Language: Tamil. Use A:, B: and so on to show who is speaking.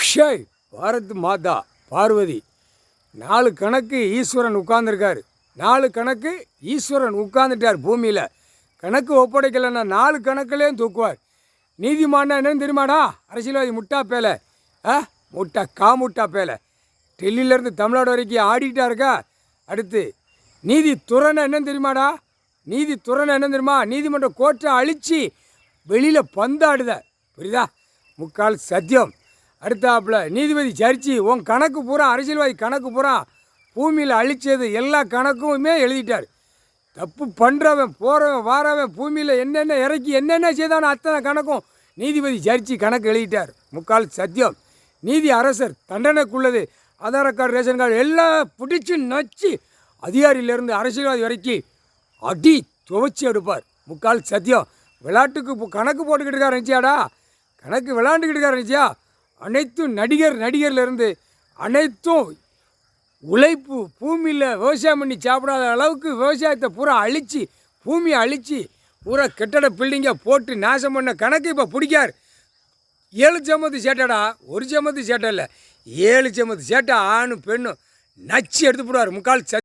A: அக்ஷய் பாரத் மாதா பார்வதி 4 கணக்கு ஈஸ்வரன் உட்கார்ந்துருக்கார். 4 கணக்கு ஈஸ்வரன் உட்கார்ந்துட்டார் பூமியில். கணக்கு ஒப்படைக்கலைன்னா 4 கணக்குலேயும் தூக்குவார். நீதிமான்னா என்னன்னு தெரியுமாடா? அரசியல்வாதி முட்டா பேலை, முட்டா பேலை. டெல்லியிலேருந்து தமிழ்நாடு வரைக்கும் ஆடிக்கிட்டா இருக்கா. அடுத்து நீதி துறைன்னா என்னன்னு தெரியுமாடா? நீதி துறைன்னா என்னன்னு தெரியுமா? நீதிமன்ற கோர்ட்டை அழித்து வெளியில் பந்தாடுத, புரியுதா? முக்கால் சத்தியம். அடுத்தாப்புல நீதிபதி ஜட்ஜி உன் கணக்கு பூரா, அரசியல்வாதி கணக்கு பூரா பூமியில் அழித்தது எல்லா கணக்குமே எழுதிட்டார். தப்பு பண்ணுறவன் போகிறவன் வாரவன் பூமியில் என்னென்ன இறக்கி என்னென்ன செய்தானோ அத்தனை கணக்கும் நீதிபதி ஜட்ஜி கணக்கு எழுதிட்டார். முக்கால் சத்தியம். நீதி அரசர் தண்டனைக்குள்ளது. ஆதார் கார்டு, ரேஷன் கார்டு எல்லாம் பிடிச்சி நச்சு அதிகாரியிலேருந்து அரசியல்வாதி வரைக்கும் அடி துவச்சி எடுப்பார். முக்கால் சத்தியம். விளையாட்டுக்கு கணக்கு போட்டுக்கிட்டு இருக்கார் நினச்சியாடா? கணக்கு விளையாண்டுக்கிட்டு இருக்கார் நினச்சியா? அனைத்தும் நடிகர்லேருந்து அனைத்தும் உழைப்பு. பூமியில் விவசாயம் பண்ணி சாப்பிடாத அளவுக்கு விவசாயத்தை பூரா அழித்து, பூமியை அழித்து பூரா கெட்டட பில்டிங்கை போட்டு நாசம் பண்ண கணக்கு இப்போ பிடிக்கார். 7 சமத்து சேட்டாடா, 1 சமத்து சேட்டை இல்லை, 7 சமத்து சேட்டை ஆணும் பெண்ணும் நச்சு எடுத்து போடுவார். முக்கால்